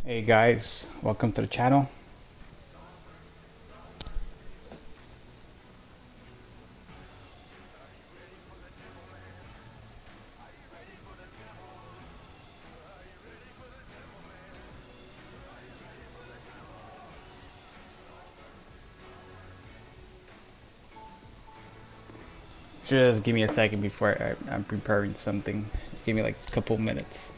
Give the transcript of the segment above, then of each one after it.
Hey guys, welcome to the channel. Just give me a second before I'm preparing something. Just give me like a couple minutes.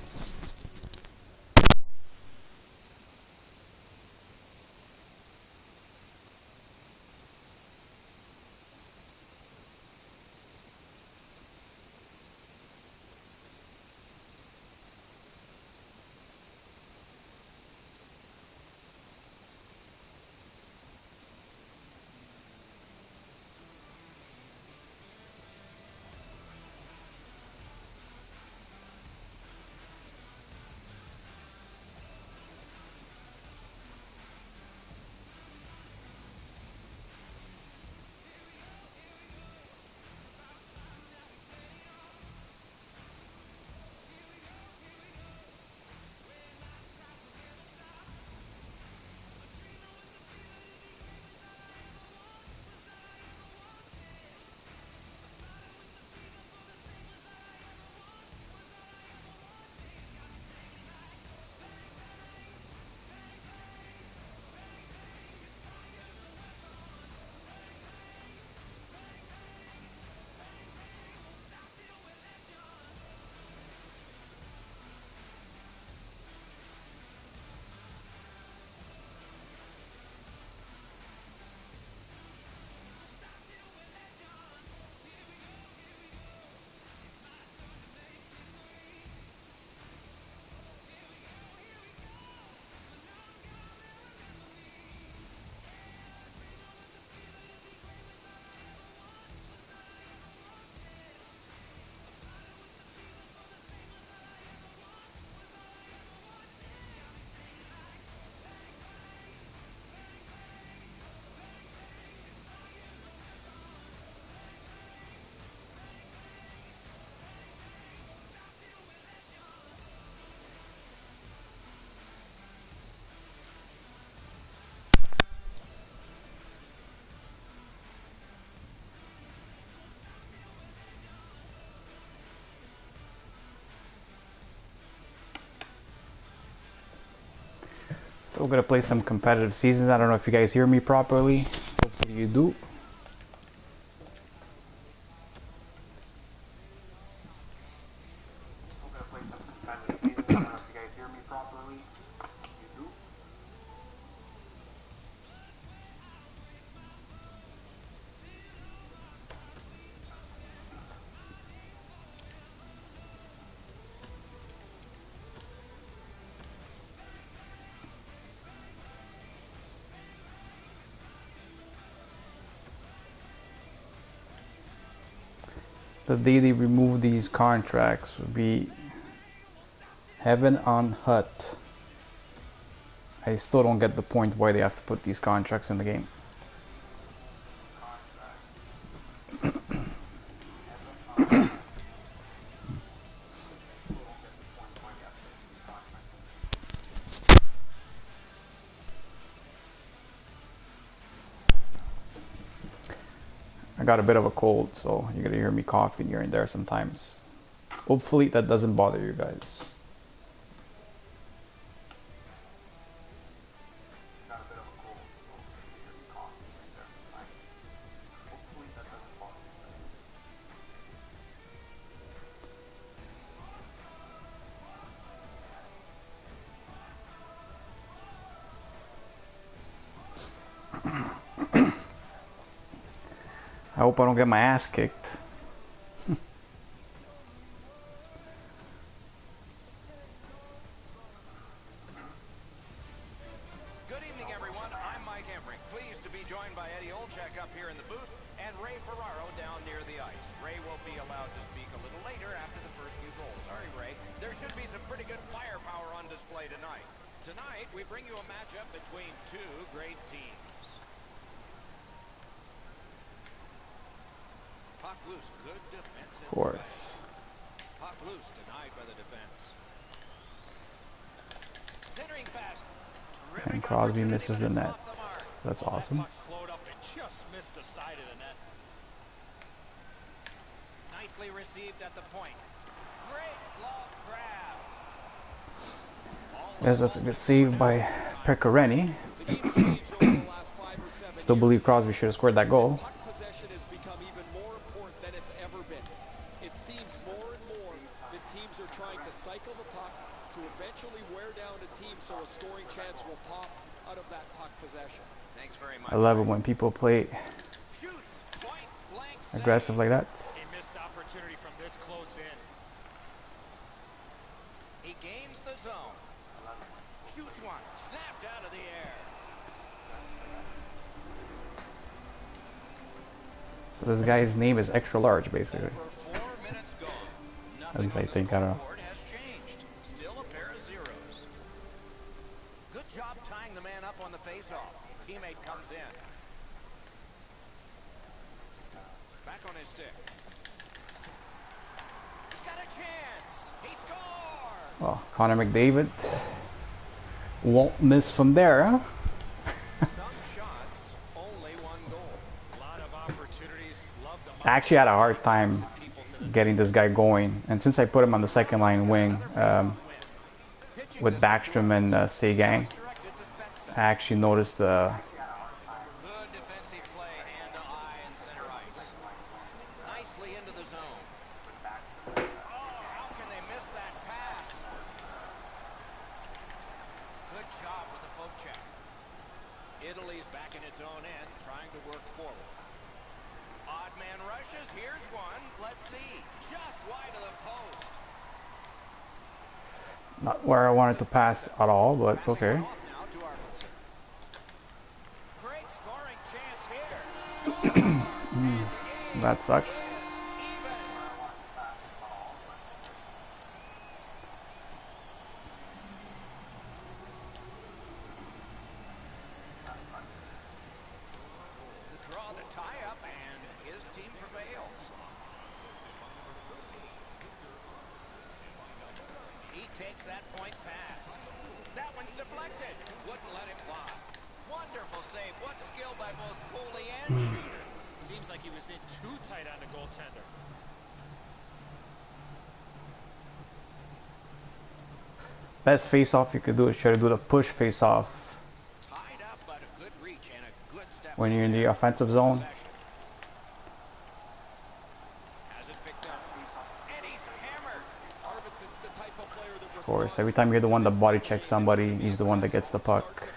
So we're gonna play some competitive seasons. I don't know if you guys hear me properly. Hopefully you do. The day they remove these contracts would be Nhl Hut. I still don't get the point why they have to put these contracts in the game. I got a bit of a cold, so you're gonna hear me coughing here and there sometimes. Hopefully that doesn't bother you guys. I hope I don't get my ass kicked. Good evening, everyone. I'm Mike Emmerich. Pleased to be joined by Eddie Olczyk up here in the booth and Ray Ferraro down near the ice. Ray will be allowed to speak a little later after the first few goals. Sorry, Ray. There should be some pretty good firepower on display tonight. Tonight, we bring you a matchup between two great teams. Puck loose. Good defensive Of course. play. Puck loose denied by the defense. Centering And Crosby misses the net. That's awesome. Nicely received at the point. Great glove grab. Yes, that's a good save by Pecoreni. Still believe Crosby should have scored that goal. Possession has become even more important than it's ever been. It seems more and more that teams are trying to cycle the puck to eventually wear down a team so a scoring chance will pop out of that puck possession. Thanks very much. I love it when people play Shoots, point blank aggressive like that. A missed opportunity from this close in. He gains the zone. Shoots one, snapped out of the air. So this guy's name is extra large, basically. For 4 minutes gone. At least I think, I don't know. Has changed. Still a pair of zeros. Good job tying the man up on the faceoff. Teammate comes in. Back on his stick. He's got a chance. He scores. Oh, Connor McDavid won't miss from there, huh? Some shots, only one goal. A lot of opportunities. Love the I actually had a hard time getting this guy going, and since I put him on the second line wing with Backstrom and Seguin, I actually noticed Good defensive play, hand to eye and center ice. Nicely into the zone. Oh, how can they miss that pass? Good job with the poke check. Italy's back in its own end, trying to work forward. Odd man rushes. Here's one. Let's see. Just wide of the post. not where I wanted to pass at all, but okay. Now to Arvidsson. Great scoring chance here. That sucks. The draw, the tie-up, and his team prevails. He takes that point pass. That one's deflected. Wouldn't let it fly. Wonderful save. What skill by both goalie and shooter. Seems like he was in too tight on the goaltender. Best face-off you could do is try to do the push face-off Tied up, but a good reach and a good step. when you're in the offensive zone. Has it picked up. And he's hammered. Arvidsson's the type of player that Of course, every time you're the one that body checks somebody, he's the one that gets the puck.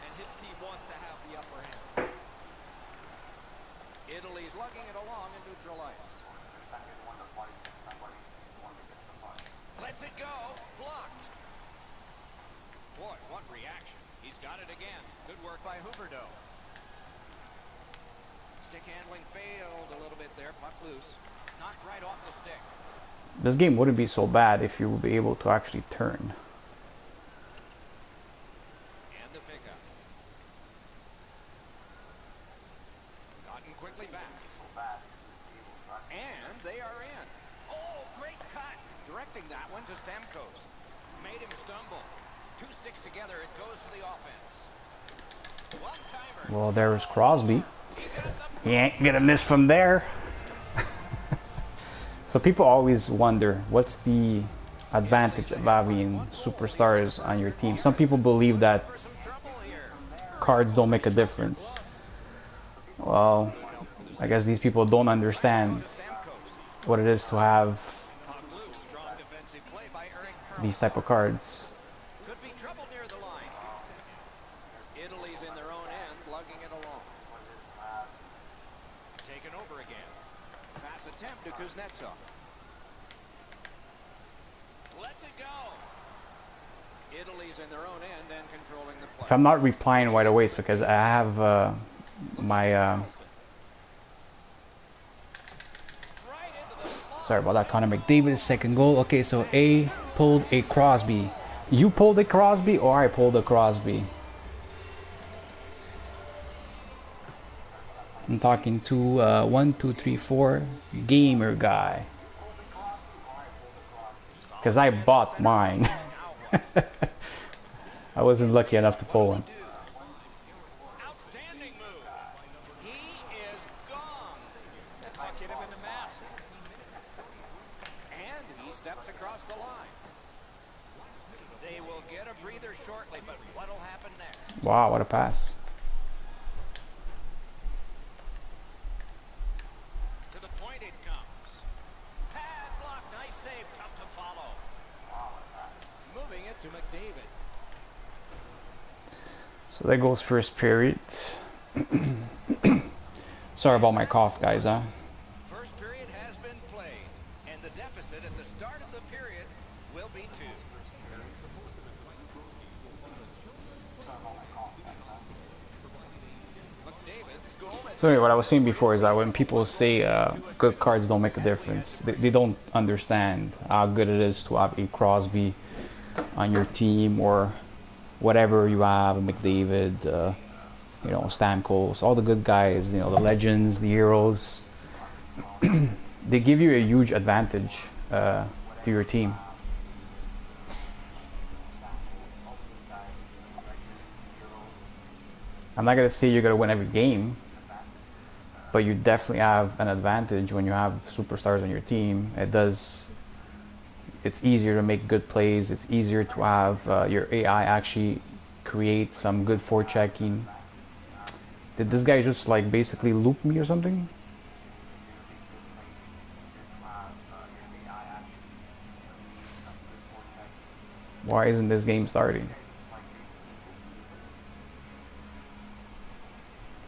and his team wants to have the upper hand. Italy's lugging it along in neutral ice. Lets it go. Blocked. Boy, what reaction. He's got it again. Good work by Huberdeau. Stick handling failed a little bit there. Puck loose. Knocked right off the stick. This game wouldn't be so bad if you would be able to actually turn. And the pickup. Gotten quickly back. And they are in. Oh, great cut. Directing that one to Stamkos. Made him stumble. Two sticks together, it goes to the offense. One-timer. Well, there's Crosby. He ain't gonna miss from there. So people always wonder, what's the advantage of having superstars on your team? Some people believe that cards don't make a difference. Well, I guess these people don't understand what it is to have these type of cards. Could be trouble near the line. Italy's in their own end, lugging it along. Taken over again. Pass attempt to Kuznetsov. Lets it go. Italy's in their own end and controlling the play. If I'm not replying right away, it's because I have my sorry about that. Connor McDavid's second goal. Okay, so A pulled a Crosby. You pulled a Crosby or I pulled a Crosby? I'm talking to 1, 2, 3, 4 gamer guy. Because I bought mine. I wasn't lucky enough to pull one. Outstanding move. He is gone. The puck hit him in the mask. And he steps across the line. They will get a breather shortly, but what'll happen next? Wow, what a pass. To the point it comes. Pad block, nice save, tough to follow. Moving it to McDavid. So there goes first period. Sorry about my cough, guys, huh? First period has been played, and the deficit at the start of the period will be 2. McDavid's goal at So anyway, what I was saying before is that when people say good cards don't make a difference, they don't understand how good it is to have a Crosby on your team, or whatever you have, a McDavid, you know, Stamkos, all the good guys, you know, the legends, the heroes. They give you a huge advantage to your team. I'm not gonna say you're gonna win every game, but you definitely have an advantage when you have superstars on your team. It's easier to make good plays. It's easier to have your AI actually create some good forechecking. Did this guy just like basically loop me or something? Why isn't this game starting?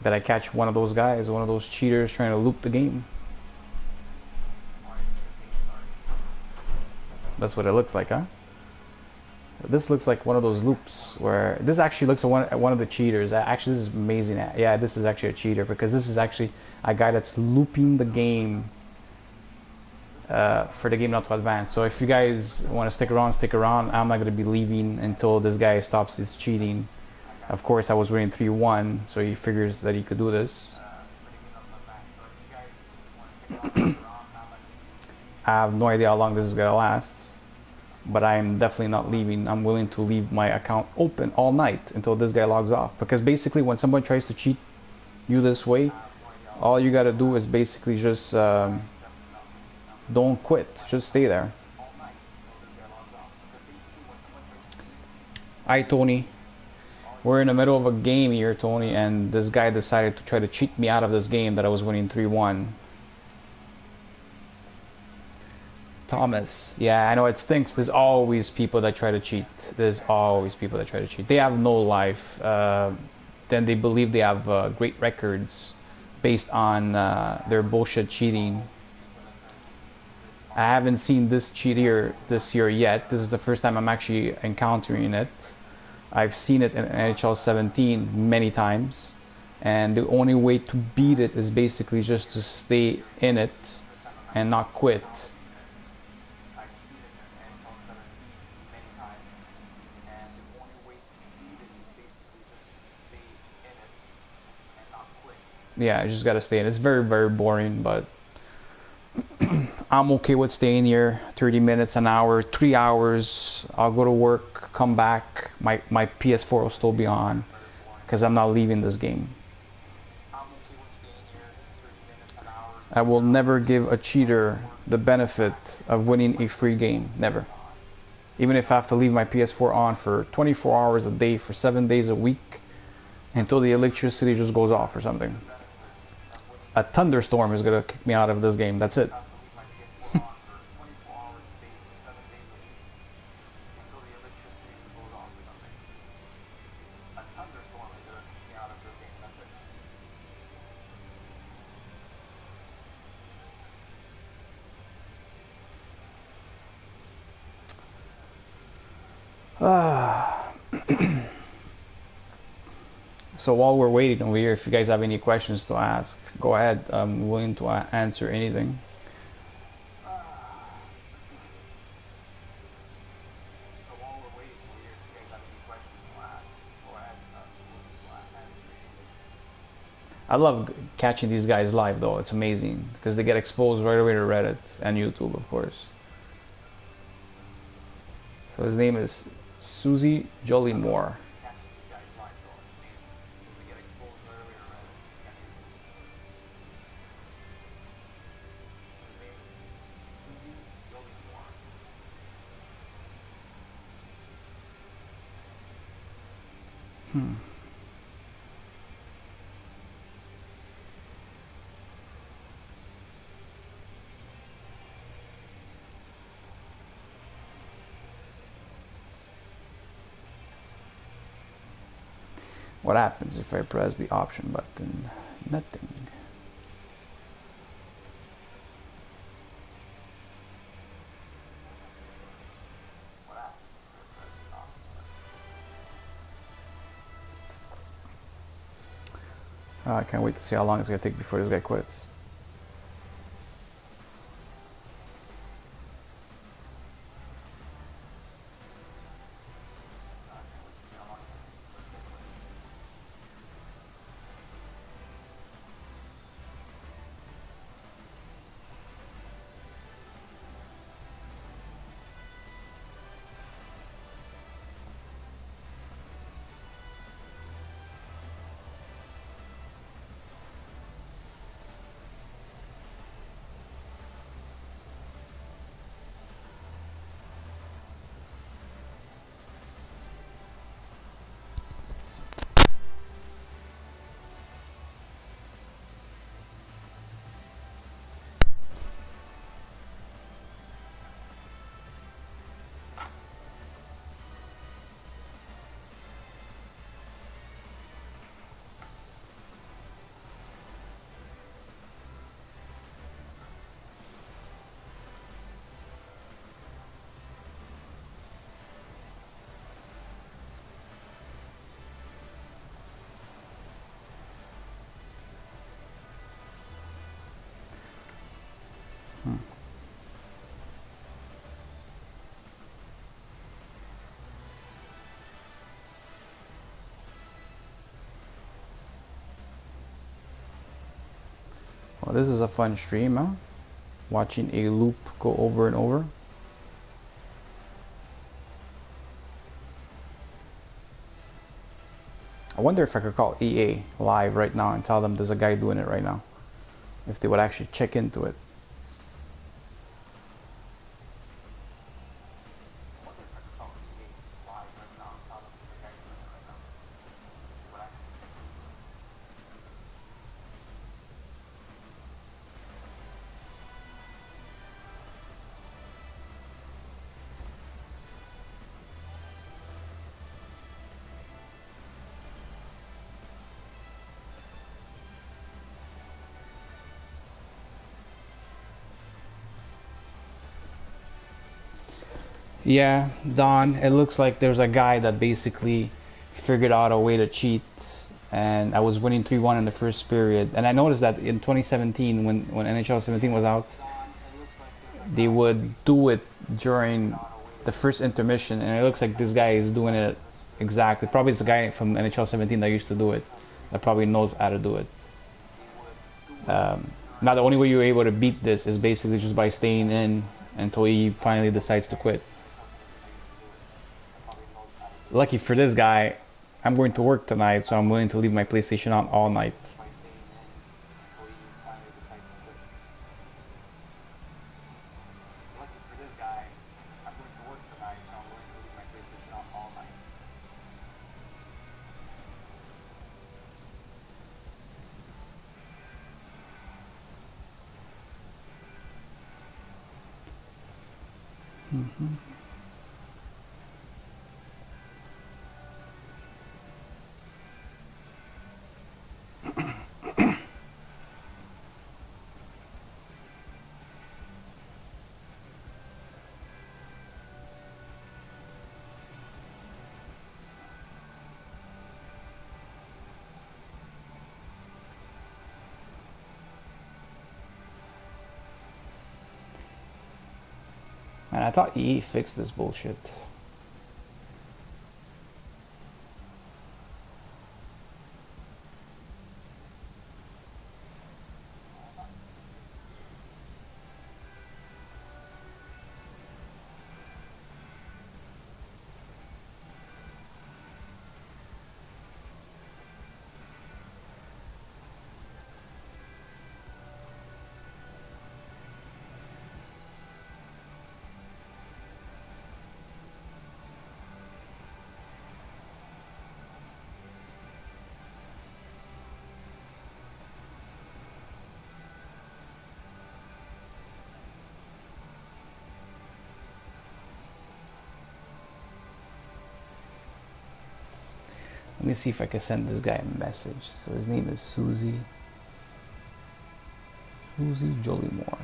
Did I catch one of those guys, one of those cheaters trying to loop the game? That's what it looks like, huh? This looks like one of those loops where this actually looks like one of the cheaters. Actually, this is amazing. Yeah, this is actually a cheater, because this is actually a guy that's looping the game for the game not to advance. So if you guys want to stick around, stick around. I'm not going to be leaving until this guy stops his cheating. Of course, I was winning 3-1, so he figures that he could do this. I have no idea how long this is going to last, but I'm definitely not leaving. I'm willing to leave my account open all night until this guy logs off, because basically when someone tries to cheat you this way, all you got to do is basically just don't quit, just stay there. Hi Tony, we're in the middle of a game here, Tony, and this guy decided to try to cheat me out of this game that I was winning 3-1. Thomas, yeah, I know it stinks. There's always people that try to cheat. There's always people that try to cheat. They have no life. Then they believe they have great records based on their bullshit cheating. I haven't seen this cheat here this year yet. This is the first time I'm actually encountering it. I've seen it in NHL 17 many times, and the only way to beat it is basically just to stay in it and not quit. Yeah, I just gotta stay in. It's very, very boring, but I'm okay with staying here 30 minutes, an hour, 3 hours. I'll go to work, come back, my PS4 will still be on, because I'm not leaving this game. I will never give a cheater the benefit of winning a free game, never. Even if I have to leave my PS4 on for 24 hours a day for 7 days a week until the electricity just goes off or something. A thunderstorm is gonna kick me out of this game, that's it. So while we're waiting over here, if you guys have any questions to ask, go ahead. I'm willing to answer anything. I love catching these guys live though. It's amazing because they get exposed right away to Reddit and YouTube, of course. So his name is Susie Jollymore. What happens if I press the option button? Nothing. I can't wait to see how long it's gonna take before this guy quits. Well, this is a fun stream, huh? Watching a loop go over and over. I wonder if I could call EA live right now and tell them there's a guy doing it right now. If they would actually check into it. Yeah, Don, it looks like there's a guy that basically figured out a way to cheat, and I was winning 3-1 in the first period. And I noticed that in 2017, when NHL 17 was out, they would do it during the first intermission, and it looks like this guy is doing it exactly. Probably it's a guy from NHL 17 that used to do it, that probably knows how to do it. Now the only way you're able to beat this is basically just by staying in until he finally decides to quit. Lucky for this guy, I'm going to work tonight, so I'm willing to leave my PlayStation on all night. And I thought EA fixed this bullshit. Let me see if I can send this guy a message. So his name is Susie Jollymore.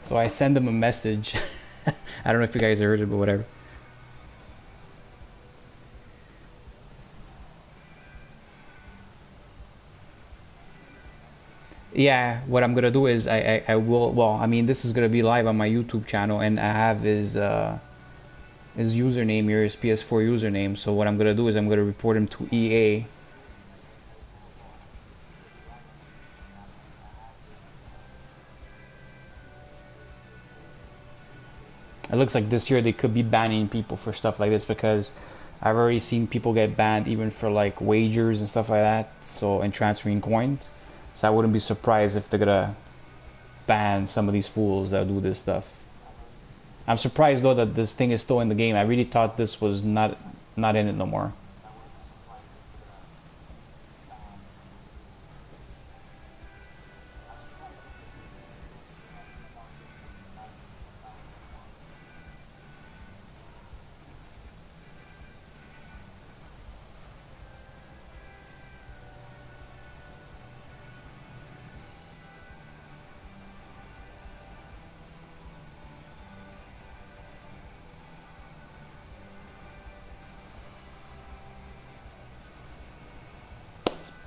So I send him a message. I don't know if you guys heard it, but whatever. Yeah, what I'm gonna do is I will, well, I mean, this is gonna be live on my YouTube channel, and I have his username here, his PS4 username. So what I'm gonna do is I'm gonna report him to EA. It looks like this year they could be banning people for stuff like this, because I've already seen people get banned even for like wagers and stuff like that, so, and transferring coins. So I wouldn't be surprised if they're gonna ban some of these fools that do this stuff. I'm surprised though that this thing is still in the game. I really thought this was not in it no more.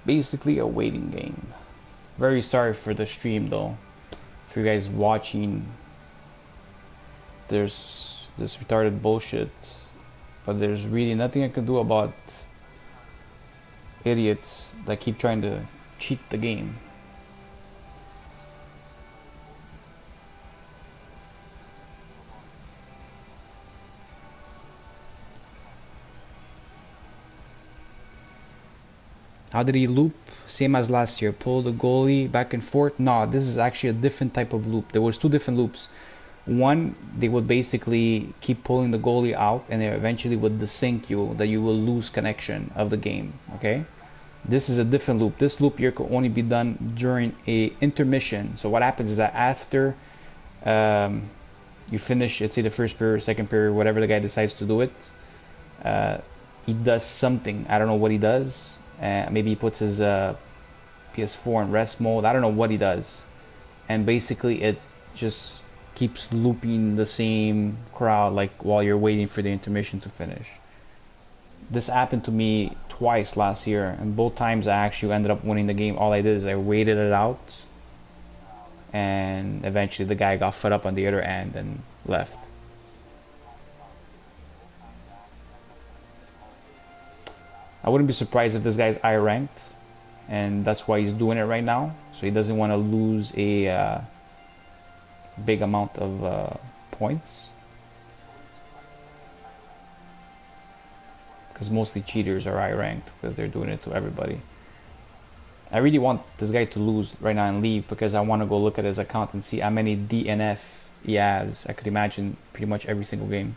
Basically a waiting game. Very sorry for the stream though. For you guys watching, there's this retarded bullshit, but there's really nothing I can do about idiots that keep trying to cheat the game. How did he loop? Same as last year. Pull the goalie back and forth. No, this is actually a different type of loop. There was two different loops. One, they would basically keep pulling the goalie out, and they eventually would desync you, that you will lose connection of the game. Okay, this is a different loop. This loop here could only be done during a intermission. So what happens is that after you finish, let's say the first period, second period, whatever the guy decides to do it, he does something. I don't know what he does. Maybe he puts his PS4 in rest mode. I don't know what he does, and basically it just keeps looping the same crowd like while you're waiting for the intermission to finish. This happened to me twice last year, and both times I actually ended up winning the game. All I did is I waited it out, and eventually the guy got fed up on the other end and left. I wouldn't be surprised if this guy's I ranked, and that's why he's doing it right now. So he doesn't want to lose a big amount of points, because mostly cheaters are I ranked because they're doing it to everybody. I really want this guy to lose right now and leave, because I want to go look at his account and see how many DNF he has. I could imagine pretty much every single game.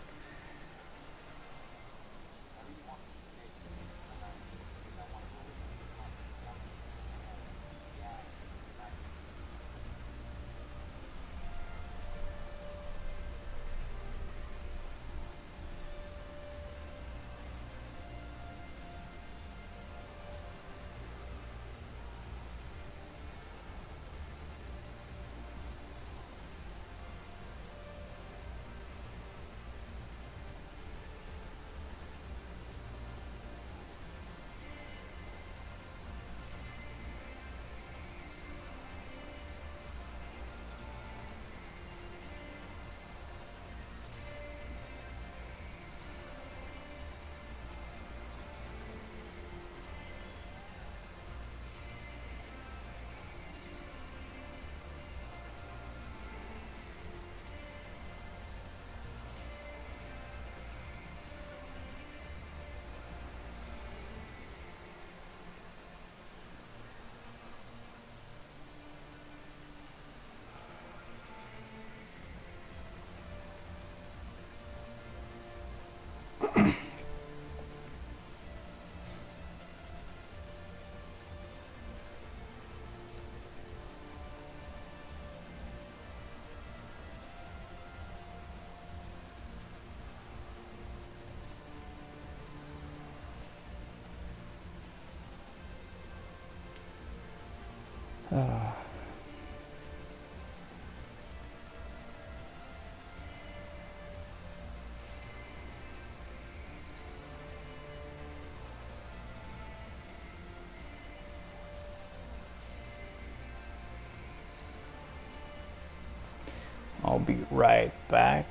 I'll be right back.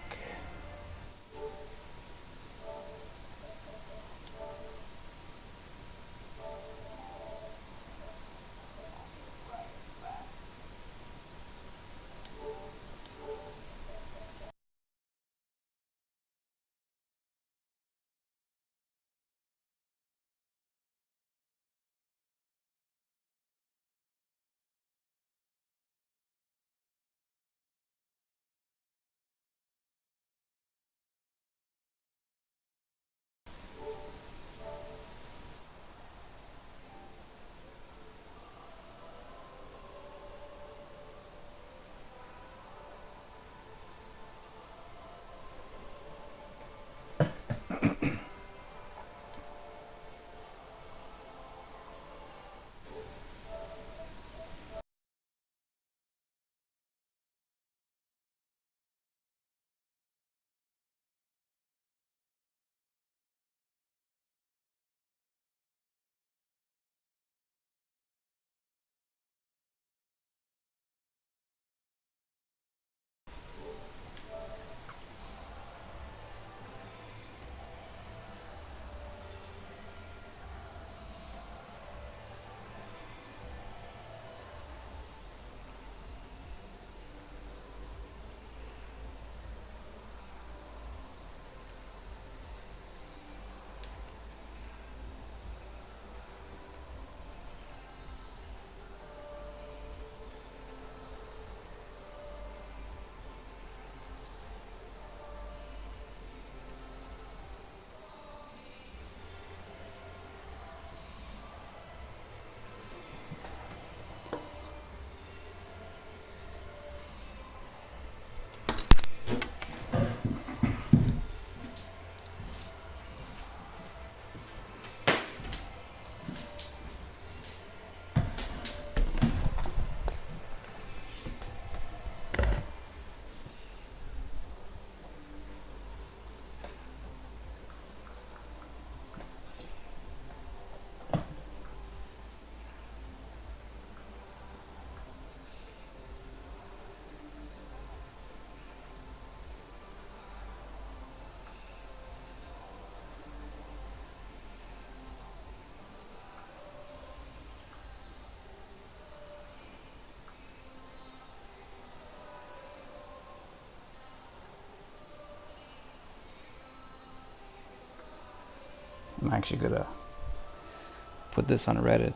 I'm actually gonna put this on Reddit.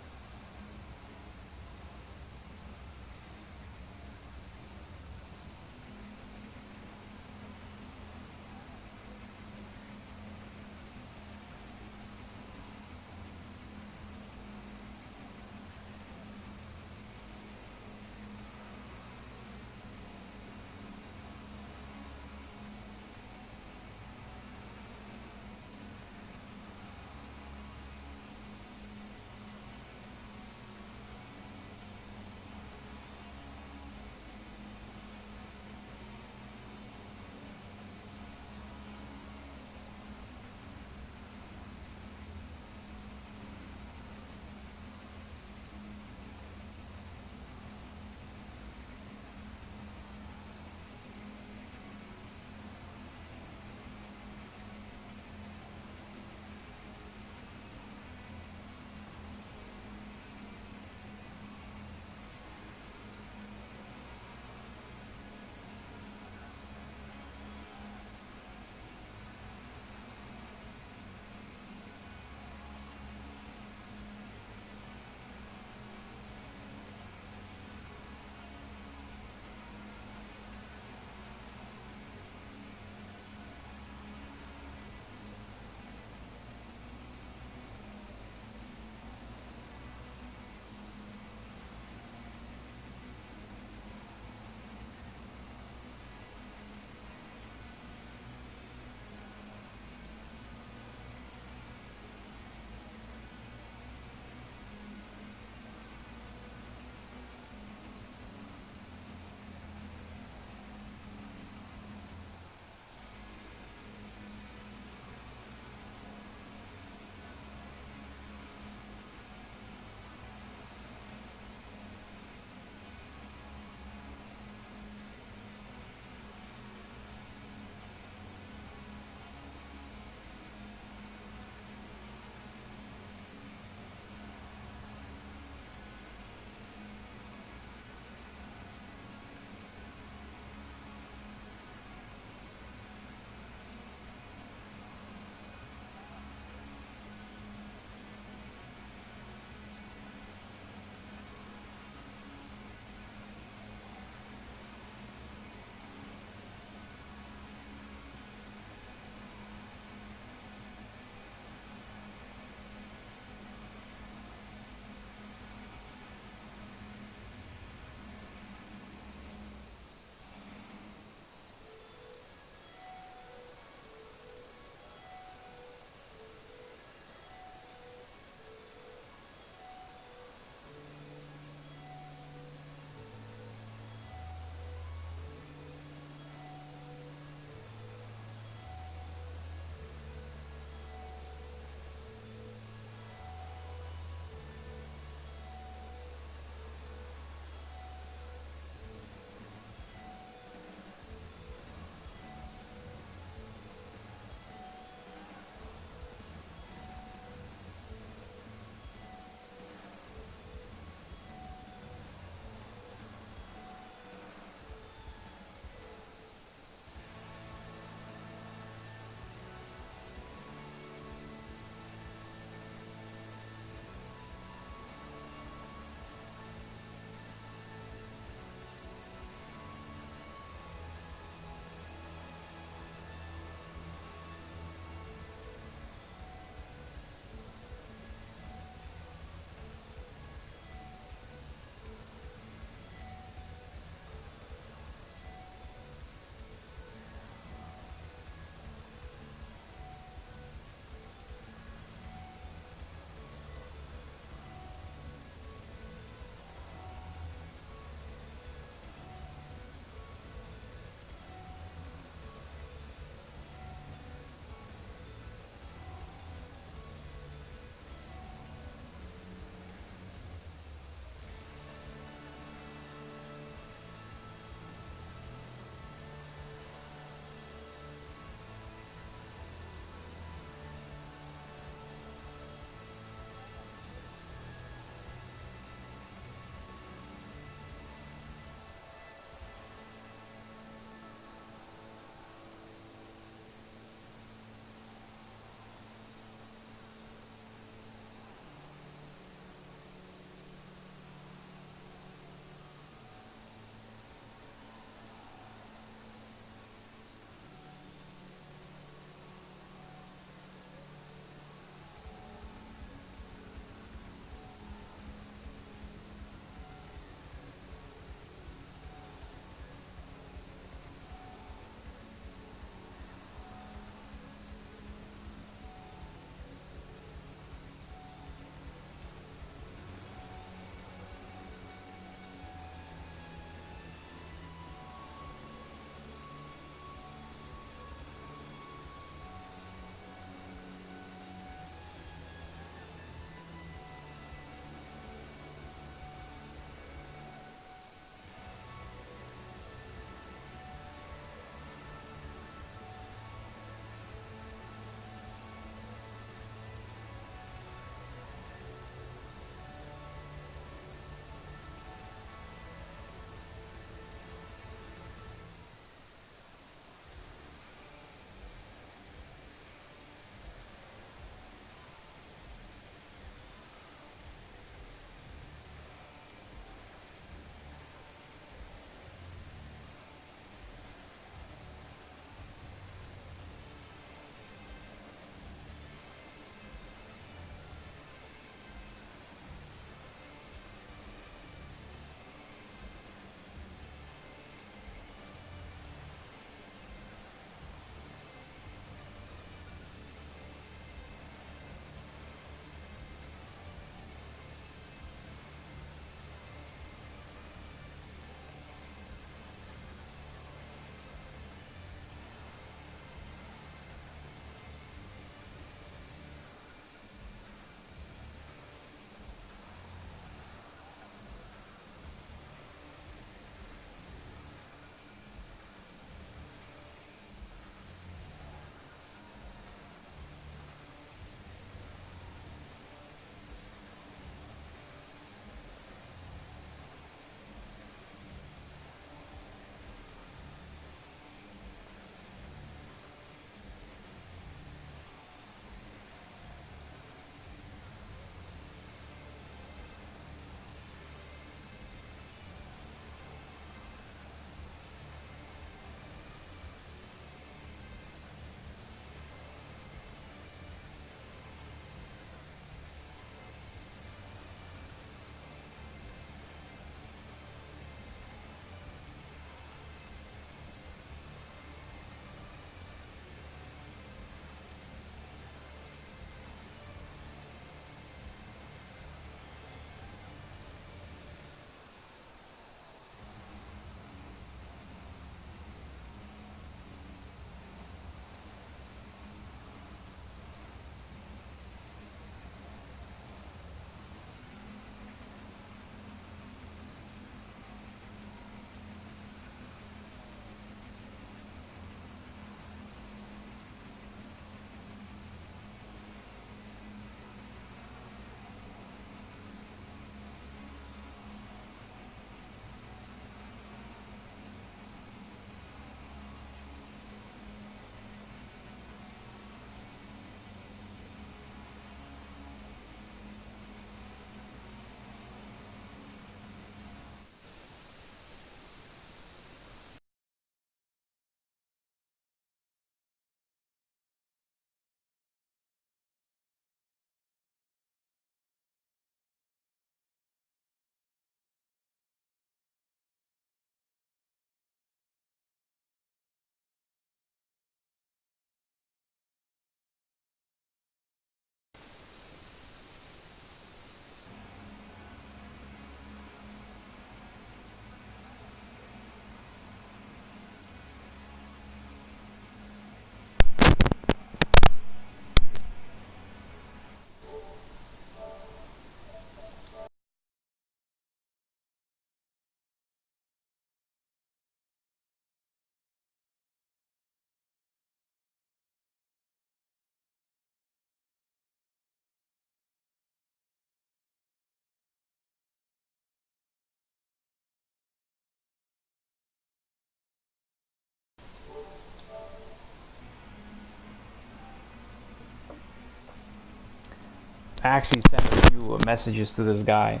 I actually sent a few messages to this guy,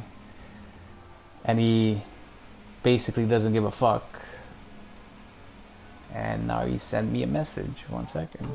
and he basically doesn't give a fuck. And now he sent me a message. 1 second.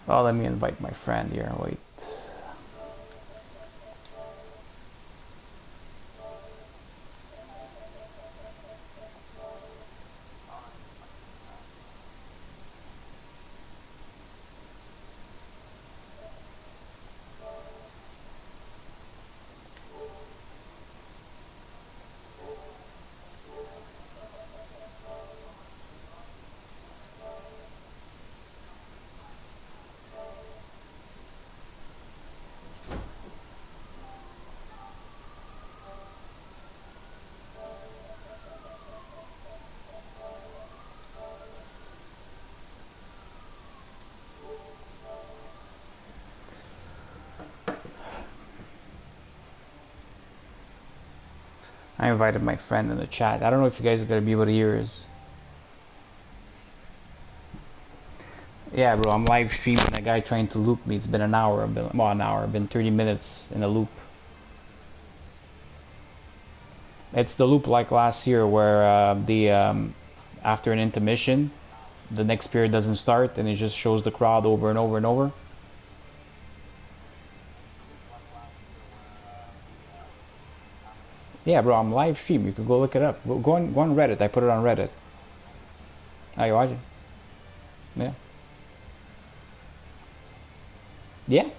Oh, let me invite my friend here. Wait. I invited my friend in the chat. I don't know if you guys are gonna be able to hear us. Yeah, bro, I'm live streaming a guy trying to loop me. It's been an hour. Well, an hour. Been 30 minutes in a loop. It's the loop like last year where after an intermission, the next period doesn't start and it just shows the crowd over and over and over. Yeah, bro, I'm live stream. You can go look it up. Go on Reddit. I put it on Reddit. Are you watching? Yeah. Yeah.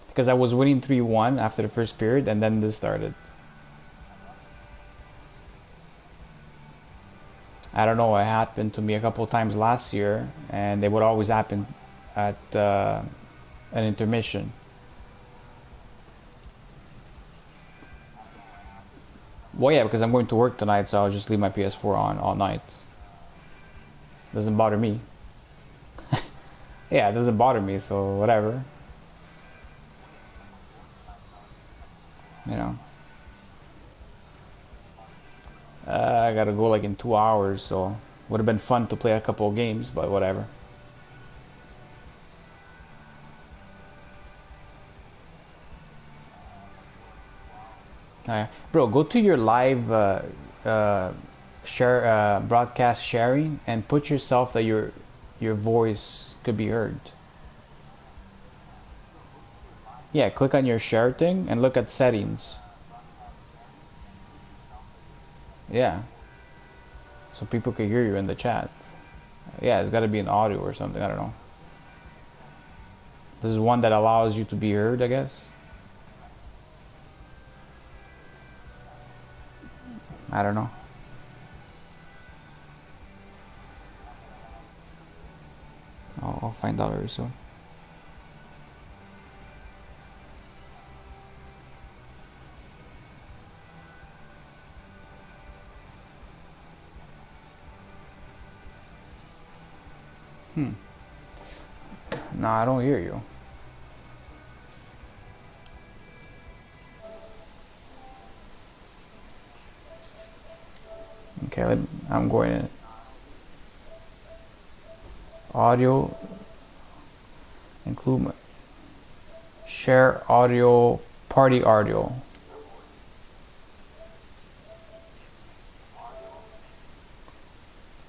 Because I was winning 3-1 after the first period and then this started. I don't know, it happened to me a couple of times last year and it would always happen at an intermission. Well, yeah, because I'm going to work tonight, so I'll just leave my PS4 on all night. Doesn't bother me. Yeah, it doesn't bother me, so whatever. You know. I gotta go like in 2 hours, so would have been fun to play a couple of games, but whatever. Bro, go to your live share broadcast sharing and put yourself that your voice could be heard. Yeah, click on your share thing and look at settings. Yeah, so people can hear you in the chat. Yeah, it's got to be an audio or something. I don't know. This is one that allows you to be heard, I guess. I don't know. I'll find out very soon. No, I don't hear you. Okay, I'm going in. Audio, include share audio party audio.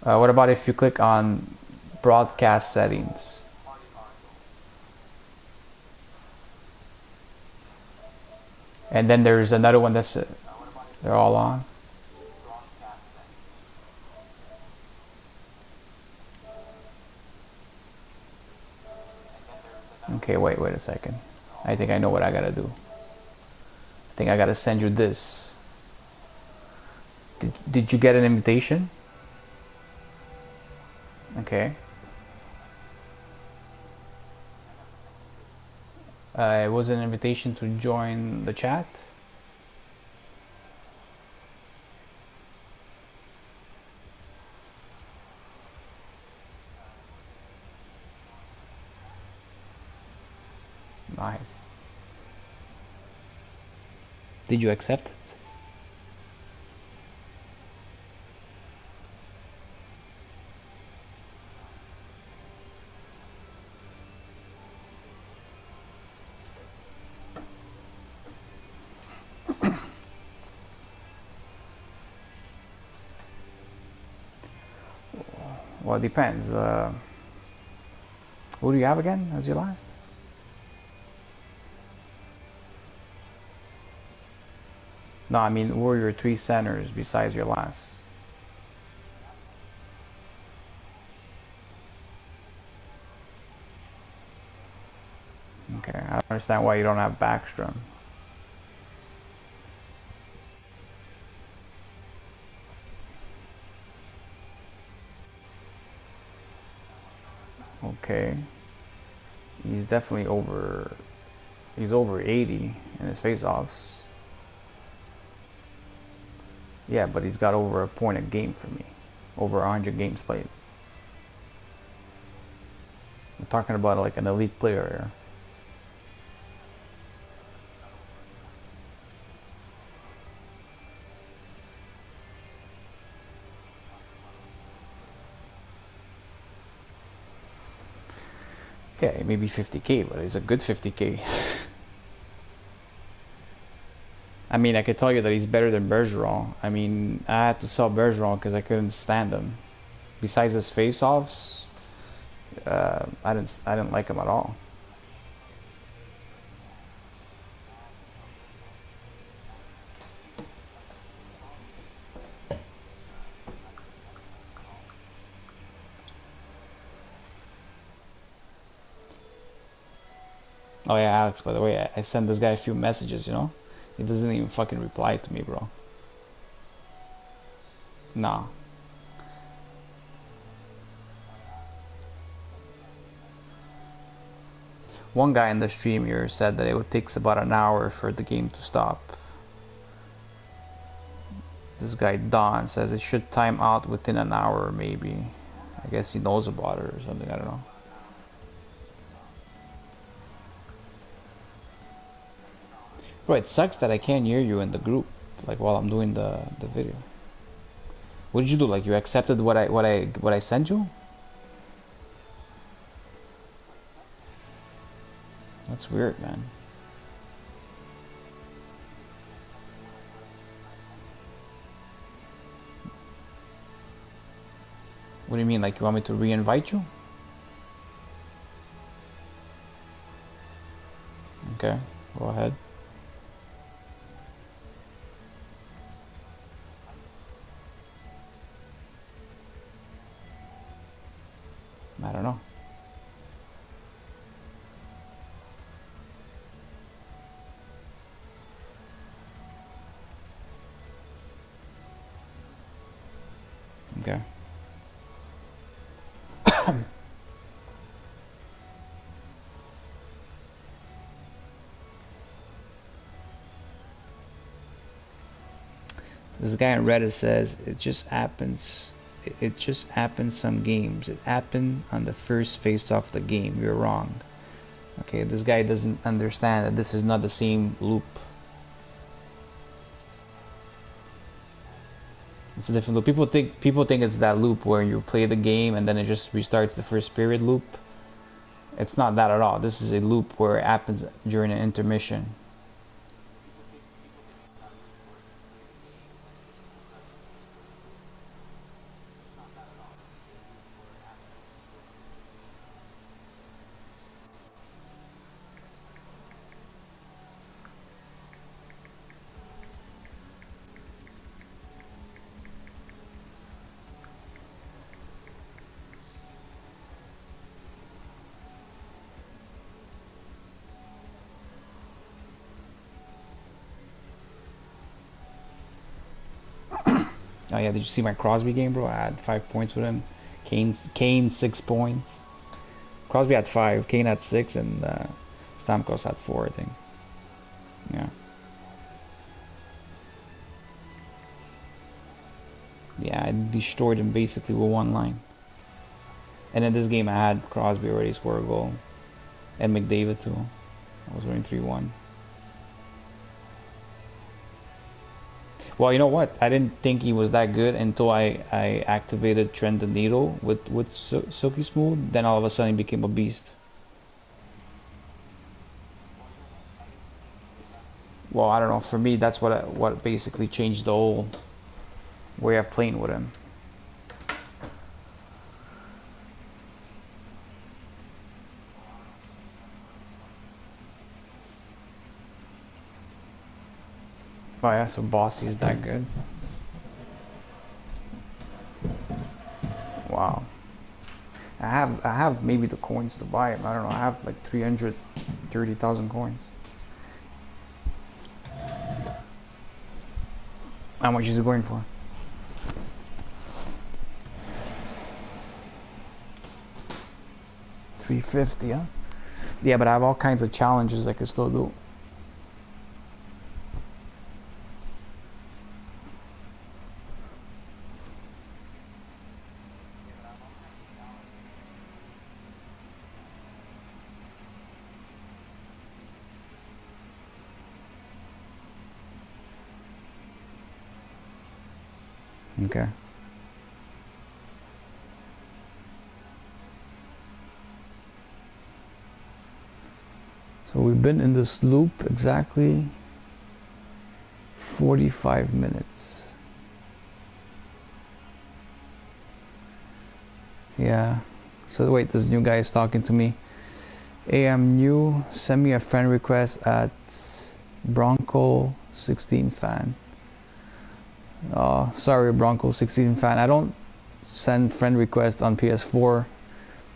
What about if you click on broadcast settings? And then there's another one that's they're all on. Okay, wait a second. I think I know what I gotta do. I think I gotta send you this. Did you get an invitation? Okay. It was an invitation to join the chat. Nice. Did you accept it? Well, it depends. Who do you have again as your last? No, I mean, who are your 3 centers besides your last? Okay, I don't understand why you don't have Backstrom. Okay. He's definitely over... He's over 80 in his face-offs. Yeah, but he's got over a point a game for me. Over 100 games played. I'm talking about like an elite player here. Yeah, maybe 50k, but it's a good 50k. I mean, I could tell you that he's better than Bergeron. I mean, I had to sell Bergeron because I couldn't stand him. Besides his face-offs, I didn't like him at all. Oh yeah, Alex, by the way, I sent this guy a few messages, you know? He doesn't even fucking reply to me, bro. Nah. One guy in the stream here said that it takes about an hour for the game to stop. This guy Don says it should time out within an hour, maybe. I guess he knows about it or something, I don't know. Bro, it sucks that I can't hear you in the group, like while I'm doing the video. What did you do? Like you accepted what I sent you? That's weird, man. What do you mean? Like you want me to re-invite you? Okay, go ahead. I don't know. Okay. This guy on Reddit says it just happens. It just happened some games. It happened on the first face off the game. You're wrong. Okay, this guy doesn't understand that this is not the same loop. It's a different loop. People think it's that loop where you play the game and then it just restarts the first period loop. It's not that at all. This is a loop where it happens during an intermission. Oh yeah, did you see my Crosby game, bro? I had 5 points with him. Kane 6 points. Crosby had 5, Kane had 6, and Stamkos had 4, I think. Yeah. Yeah, I destroyed him basically with one line. And in this game, I had Crosby already score a goal, and McDavid too. I was winning 3-1. Well, you know what? I didn't think he was that good until I activated Trend the Needle with Silky Smooth. Then all of a sudden, he became a beast. Well, I don't know. For me, that's what basically changed the whole way of playing with him. Oh yeah, so Bossy's that good. Wow. I have maybe the coins to buy him. I don't know. I have like 330,000 coins. How much is it going for? $350, huh? Yeah, but I have all kinds of challenges I can still do. Okay. So we've been in this loop exactly 45 minutes. Yeah. So wait, this new guy is talking to me. Hey, I'm new. Send me a friend request at Bronco 16 fan. Oh, sorry, Bronco 16 fan. I don't send friend requests on PS4.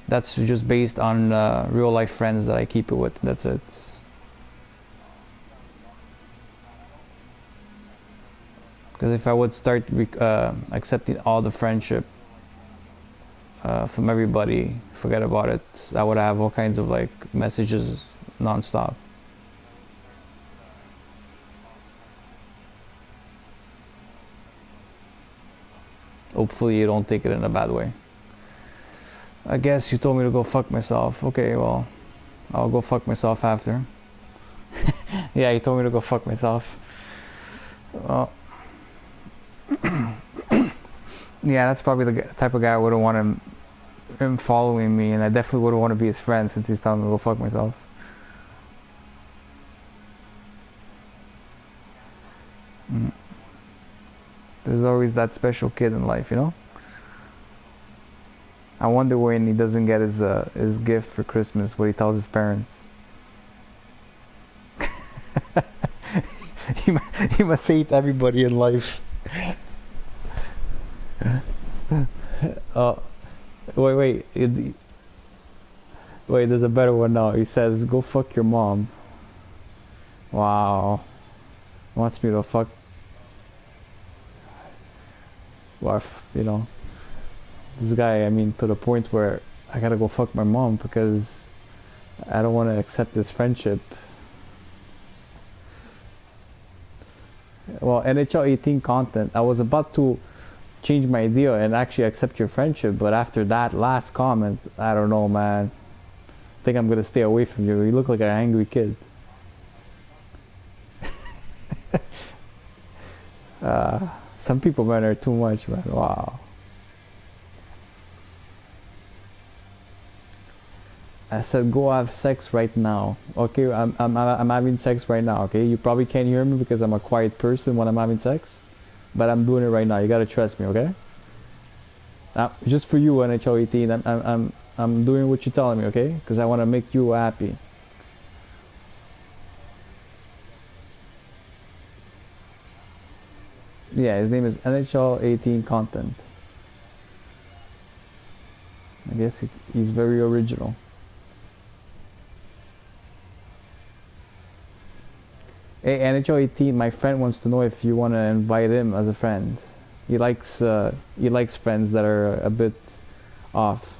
That's just based on real life friends that I keep it with. That's it. Because if I would start accepting all the friendship from everybody, forget about it. I would have all kinds of like messages non-stop. Hopefully you don't take it in a bad way. I guess you told me to go fuck myself. Okay, well, I'll go fuck myself after. Yeah, you told me to go fuck myself. Well, yeah, that's probably the type of guy I wouldn't want him following me, and I definitely wouldn't want to be his friend since he's telling me to go fuck myself. There's always that special kid in life, you know? I wonder when he doesn't get his gift for Christmas, what he tells his parents. he must hate everybody in life. Wait, there's a better one now. He says, go fuck your mom. Wow. Wants me to fuck. Well, you know, this guy, I mean, to the point where I gotta go fuck my mom because I don't want to accept this friendship. Well, NHL 18 content, I was about to change my idea and actually accept your friendship, but after that last comment, I don't know, man. I think I'm gonna stay away from you. You look like an angry kid. Some people, man, are too much, man. Wow. I said, go have sex right now. Okay, I'm having sex right now. Okay, you probably can't hear me because I'm a quiet person when I'm having sex, but I'm doing it right now. You gotta trust me, okay? Just for you, NHL 18. I'm doing what you're telling me, okay? Because I want to make you happy. Yeah, his name is NHL 18 Content. I guess he's very original. Hey, NHL 18, my friend wants to know if you want to invite him as a friend. He likes friends that are a bit off.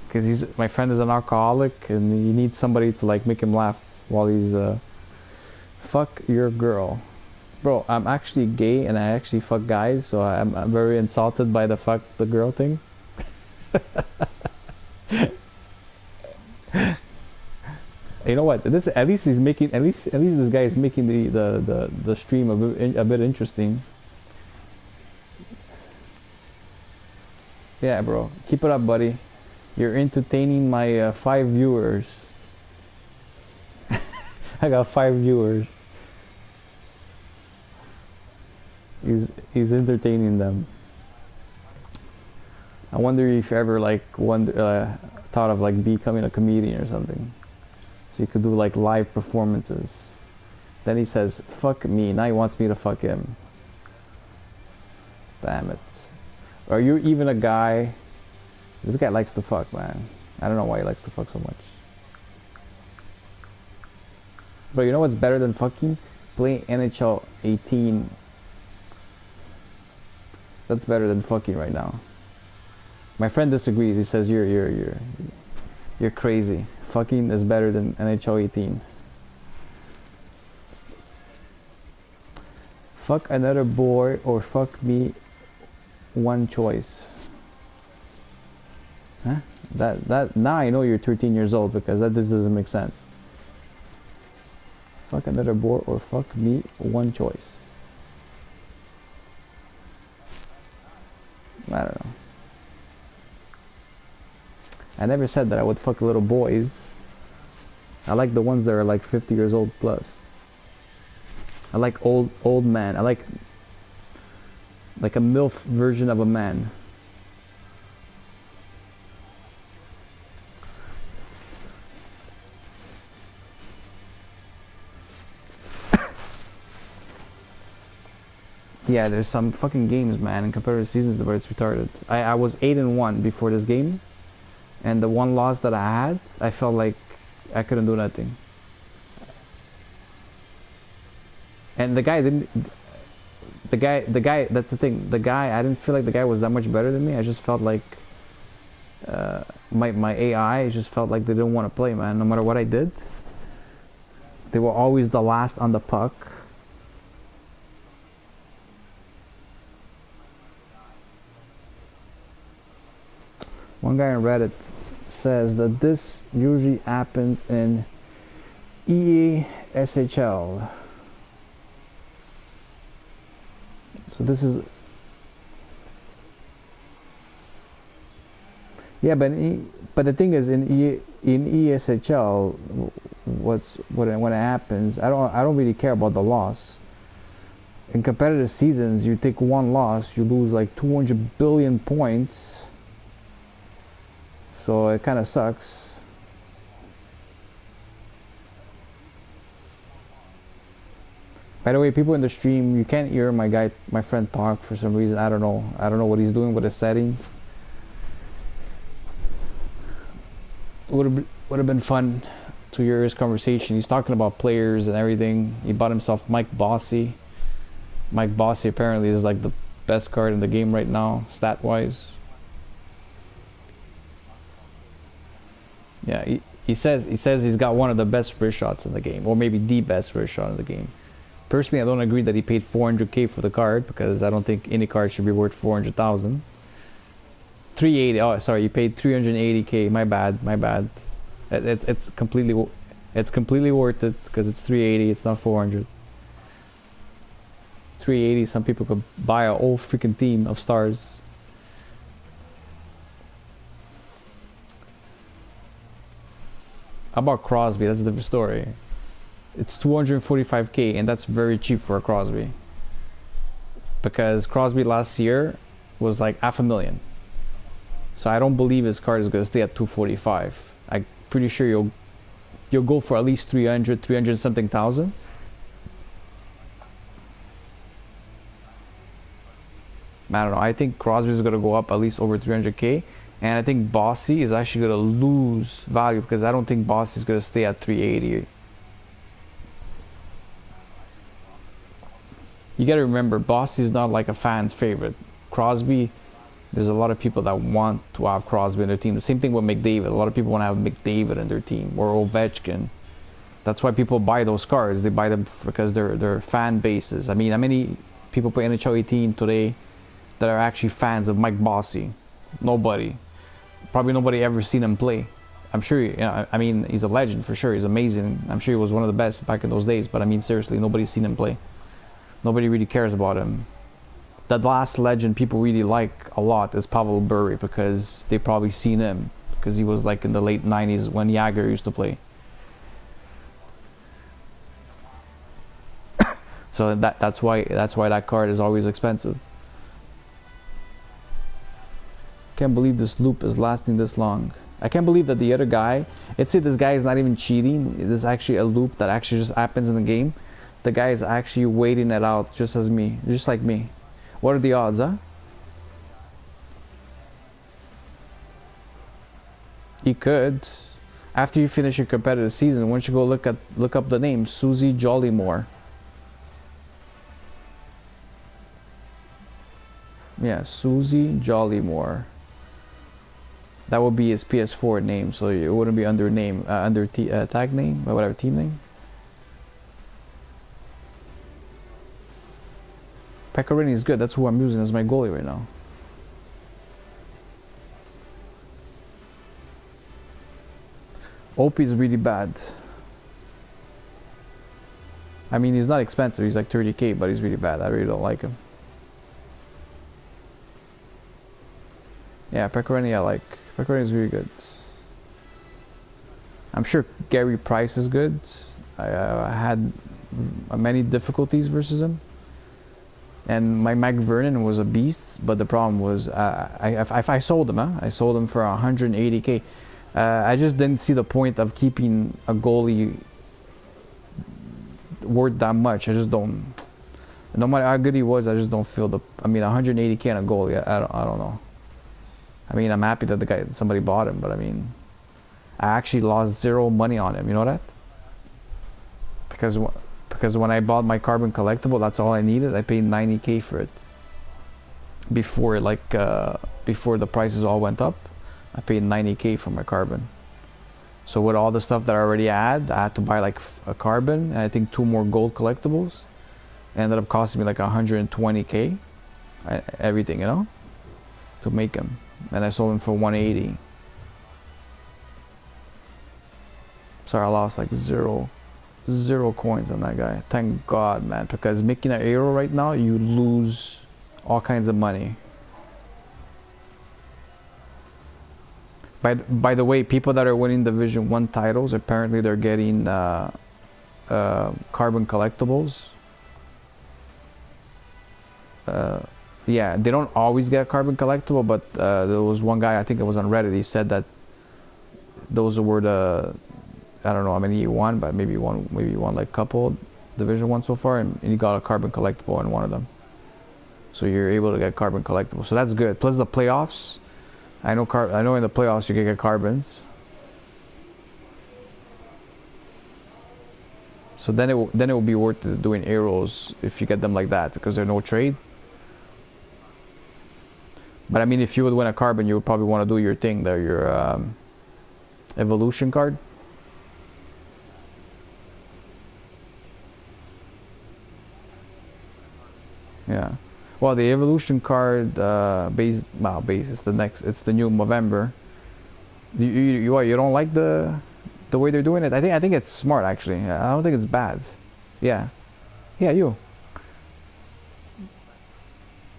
Because my friend is an alcoholic and he needs somebody to like make him laugh while he's fuck your girl. Bro, I'm actually gay and I actually fuck guys, so I'm very insulted by the fuck the girl thing. You know what? This at least he's making at least this guy is making the stream a bit interesting. Yeah, bro, keep it up, buddy. You're entertaining my 5 viewers. I got 5 viewers. He's entertaining them. I wonder if you ever like thought of like becoming a comedian or something, so you could do like live performances. Then he says, "Fuck me." Now he wants me to fuck him. Damn it. Are you even a guy? This guy likes to fuck, man. I don't know why he likes to fuck so much. But you know what's better than fucking? Playing NHL 18. That's better than fucking right now. My friend disagrees. He says you're crazy. Fucking is better than NHL 18. Fuck another boy or fuck me, one choice. Huh? That now I know you're 13 years old, because that just doesn't make sense. Fuck another boy or fuck me, one choice. I don't know. I never said that I would fuck little boys. I like the ones that are like 50 years old plus. I like old man. I like a MILF version of a man. Yeah, there's some fucking games, man, in competitive seasons where it's retarded. I was 8-1 before this game, and the one loss that I had, I felt like I couldn't do nothing. And the guy didn't. The guy. That's the thing. The guy. I didn't feel like the guy was that much better than me. I just felt like my AI just felt like they didn't want to play, man. No matter what I did, they were always the last on the puck. One guy on Reddit says that this usually happens in EASHL. So this is, yeah, but the thing is, in ESHL, when it happens, I don't really care about the loss. In competitive seasons, you take one loss, you lose like 200 billion points. So it kind of sucks. By the way, people in the stream, you can't hear my friend talk for some reason. I don't know what he's doing with his settings. Would have been fun to hear his conversation. He's talking about players and everything. He bought himself Mike Bossy. Mike Bossy apparently is like the best card in the game right now, stat wise. Yeah, he says he's got one of the best wrist shots in the game, or maybe the best wrist shot in the game. Personally, I don't agree that he paid 400k for the card, because I don't think any card should be worth 400,000. 380. Oh, sorry, you paid 380k. My bad. It's completely worth it, because it's 380. It's not 400. 380. Some people could buy a whole freaking team of stars. How about Crosby? That's a different story. It's 245k, and that's very cheap for a Crosby. Because Crosby last year was like $500,000. So I don't believe his card is going to stay at 245. I'm pretty sure you'll go for at least 300 something thousand. I don't know. I think Crosby is going to go up at least over 300k. And I think Bossy is actually going to lose value, because I don't think Bossy is going to stay at 380. You gotta remember, Bossy is not like a fan's favorite. Crosby, there's a lot of people that want to have Crosby in their team. The same thing with McDavid. A lot of people want to have McDavid in their team, or Ovechkin. That's why people buy those cards. They buy them because they're fan bases. I mean, how many people play NHL 18 today that are actually fans of Mike Bossy? Nobody. Probably nobody ever seen him play. I'm sure, you know, I mean, he's a legend for sure. He's amazing. I'm sure he was one of the best back in those days. But I mean, seriously, nobody's seen him play. Nobody really cares about him. That last legend people really like a lot is Pavel Bure, because they probably seen him, because he was like in the late 90s when Jagr used to play. So that's why that card is always expensive. Can't believe this loop is lasting this long. I can't believe that the other guy, let's say this guy is not even cheating. This is actually a loop that actually just happens in the game. The guy is actually waiting it out just as me, just like me. What are the odds, huh? He could. After you finish your competitive season, why don't you go look up the name, Susie Jollymore. Yeah, Susie Jollymore. That would be his PS4 name, so it wouldn't be under name, tag name, or whatever, team name. Pecorini is good. That's who I'm using as my goalie right now. Opie is really bad. I mean, he's not expensive. He's like 30k, but he's really bad. I really don't like him. Yeah, Pecorini I like. Pecorini is really good. I'm sure Gary Price is good. I had many difficulties versus him. And my Mike Vernon was a beast, but the problem was I sold him. I sold him for 180k. I just didn't see the point of keeping a goalie worth that much. I just don't. No matter how good he was, I just don't feel the. I mean, 180k on a goalie. I don't know. I mean, I'm happy that somebody bought him, but I mean, I actually lost zero money on him. You know that? Because when I bought my carbon collectible, that's all I needed. I paid 90k for it. Before before the prices all went up, I paid 90k for my carbon. So with all the stuff that I already had, I had to buy like a carbon and I think 2 more gold collectibles. It ended up costing me like 120k, everything, you know, to make them. And I sold them for 180. Sorry, I lost like zero coins on that guy. Thank God, man, because making an arrow right now, you lose all kinds of money. By the way, people that are winning Division 1 titles, apparently they're getting carbon collectibles. Yeah, they don't always get carbon collectible, but there was one guy, I think it was on Reddit, he said that those were the, I don't know how many he won, but maybe one like couple Division 1 so far, and he got a carbon collectible in one of them. So you're able to get carbon collectibles, so that's good. Plus the playoffs, I know in the playoffs you can get carbons. So then it will be worth doing arrows if you get them like that, because there's no trade. But I mean, if you would win a carbon, you would probably want to do your thing there, your evolution card. Yeah. Well, the evolution card base it's the new November. You don't like the way they're doing it? I think it's smart, actually. I don't think it's bad. Yeah. Yeah, you.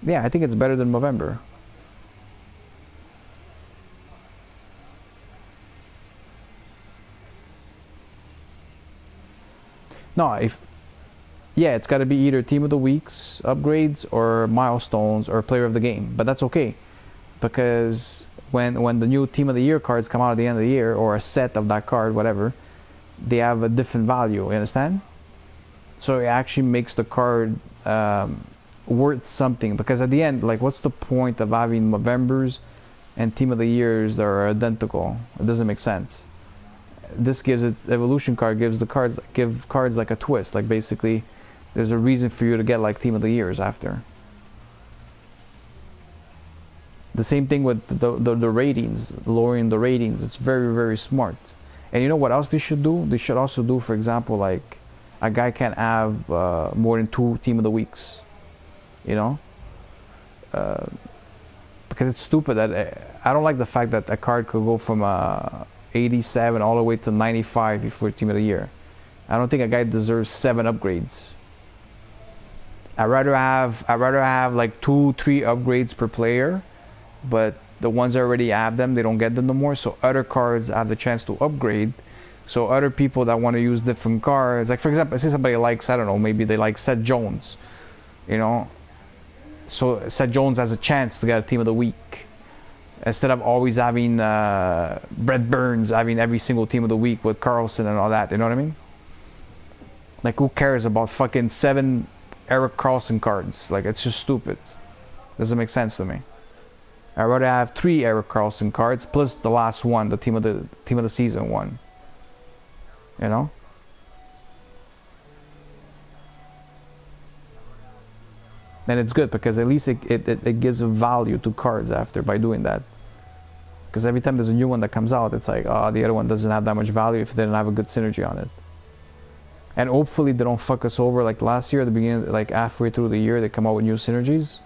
Yeah, I think it's better than November. No, yeah, it's got to be either Team of the Weeks upgrades or milestones or Player of the Game, but that's okay, because when the new Team of the Year cards come out at the end of the year, or a set of that card, whatever, they have a different value. You understand? So it actually makes the card worth something, because at the end, like, what's the point of having Novembers and Team of the Years that are identical? It doesn't make sense. This gives it, evolution card give cards like a twist, like basically There's a reason for you to get like Team of the Years after. The same thing with the ratings, lowering the ratings. It's very, very smart. And you know what else they should do? They should also do, for example, like a guy can't have more than 2 Team of the Weeks. You know? Because it's stupid that I don't like the fact that a card could go from 87 all the way to 95 before Team of the Year. I don't think a guy deserves 7 upgrades. I'd rather have like 2, 3 upgrades per player, but the ones that already have them, they don't get them no more. So other cards have the chance to upgrade. So other people that want to use different cards, like for example, say somebody likes, I don't know, maybe they like Seth Jones, you know. So Seth Jones has a chance to get a Team of the Week instead of always having Brett Burns having every single Team of the Week with Carlson and all that. You know what I mean? Like, who cares about fucking 7 Eric Carlson cards? Like, it's just stupid. Doesn't make sense to me. I'd rather have 3 Eric Carlson cards plus the last one, the team of the season one. You know? And it's good because at least it gives a value to cards after by doing that. Because every time there's a new one that comes out, it's like, oh, the other one doesn't have that much value if they didn't have a good synergy on it. And hopefully they don't fuck us over like last year at the beginning, like halfway through the year, they come out with new synergies.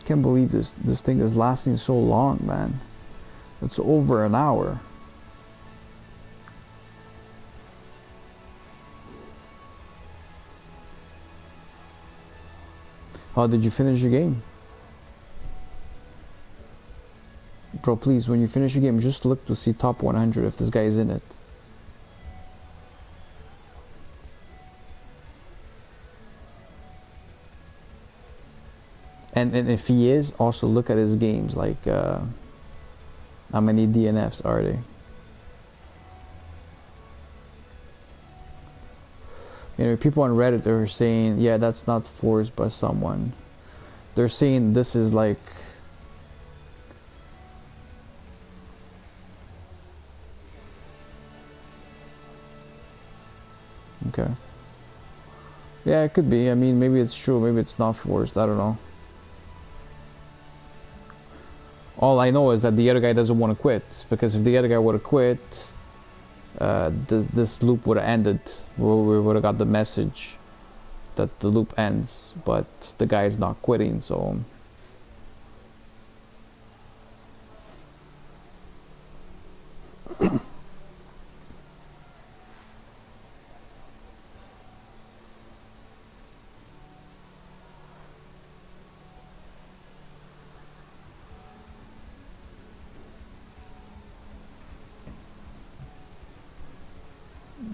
Can't believe this thing is lasting so long, man. It's over an hour. How did you finish your game? Bro, please, when you finish your game, just look to see top 100 if this guy is in it. And if he is, also look at his games, like how many DNFs are they? You know, people on Reddit are saying, yeah, that's not forced by someone. They're saying this is like okay. Yeah, it could be. I mean, maybe it's true, maybe it's not forced. I don't know. All I know is that the other guy doesn't want to quit, because if the other guy would have quit, this loop would have ended. We would have got the message that the loop ends, but the guy is not quitting, so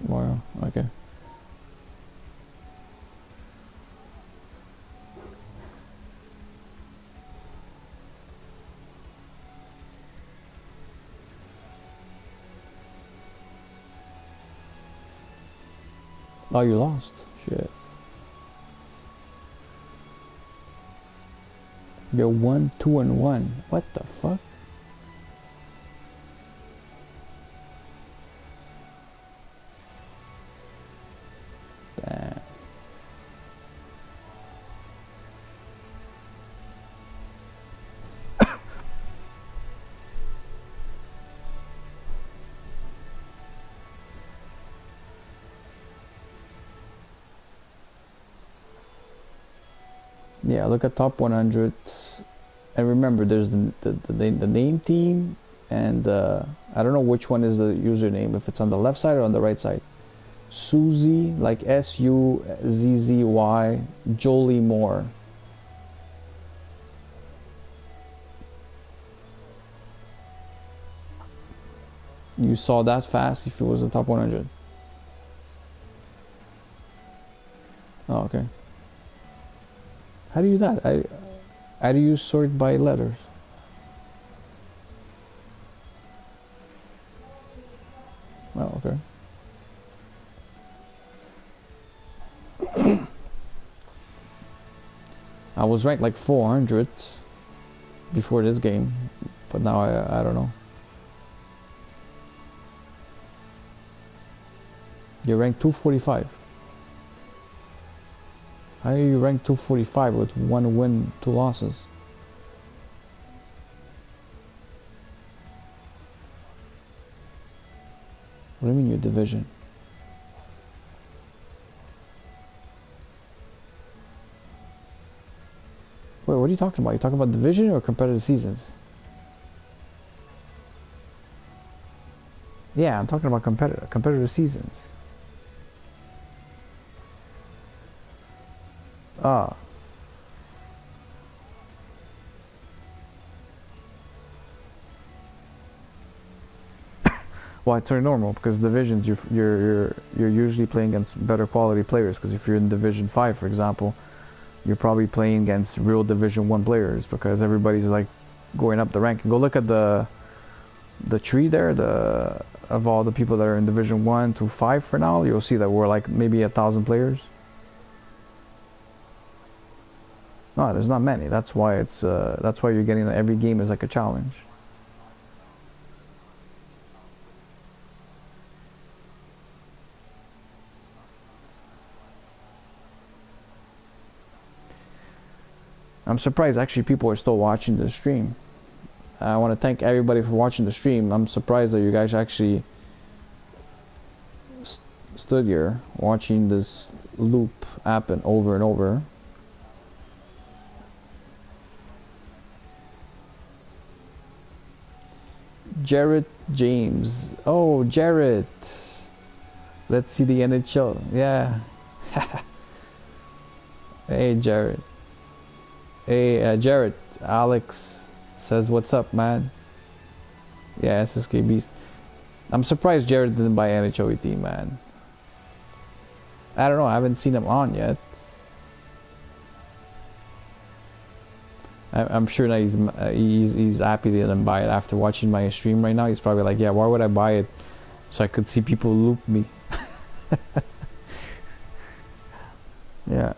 wow, okay. Oh, you lost. Shit. You're 1, 2, and 1. What the fuck? Damn. Yeah, look at top 100, and remember there's the name team, and I don't know which one is the username, if it's on the left side or on the right side. Suzy, like SUZZY, Jolie Moore. You saw that fast if it was the top 100. Oh, okay. How do you do that? How do you sort by letters? Oh, I was ranked like 400 before this game, but now I don't know. You're ranked 245. How are you ranked 245 with 1 win, 2 losses? What do you mean your division? Wait, what are you talking about? You talking about division or competitive seasons? Yeah, I'm talking about competitive seasons. Ah. Well, it's very normal because divisions you're usually playing against better quality players. Because if you're in Division 5, for example, you're probably playing against real Division 1 players because everybody's like going up the rank. Go look at the tree there, of all the people that are in Division 1 to 5 for now. You'll see that we're like maybe 1,000 players. No, there's not many. That's why you're getting every game is like a challenge. I'm surprised actually people are still watching the stream. I want to thank everybody for watching the stream. I'm surprised that you guys actually stood here watching this loop happen over and over. Jarrett James. Oh, Jarrett. Let's see the NHL. Yeah. Hey, Jarrett. Hey, Jarrett. Alex says, what's up, man? Yeah, SSK Beast. I'm surprised Jarrett didn't buy NHL 18, man. I don't know. I haven't seen him on yet. I'm sure that he's happy they didn't buy it after watching my stream right now. He's probably like, yeah, why would I buy it? So I could see people loop me. Yeah.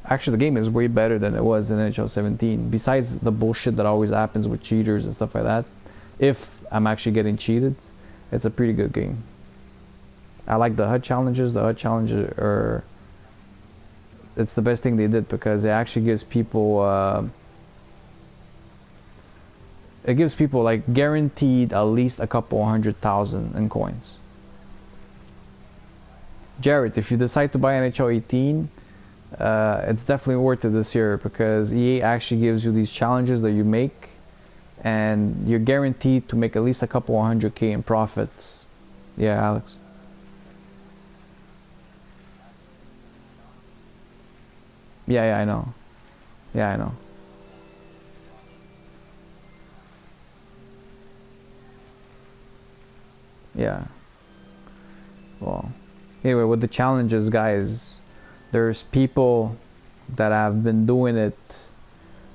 Actually, the game is way better than it was in NHL 17. Besides the bullshit that always happens with cheaters and stuff like that, if I'm actually getting cheated, it's a pretty good game. I like the HUT challenges. The HUT challenges are... It's the best thing they did because it actually gives people... it gives people like guaranteed at least a couple 100,000 in coins. Jarrett, if you decide to buy NHL 18, it's definitely worth it this year because EA actually gives you these challenges that you make and you're guaranteed to make at least a couple 100K in profits. Yeah, Alex. Yeah, I know. Yeah, I know. Yeah. Well, anyway, with the challenges, guys, there's people that have been doing it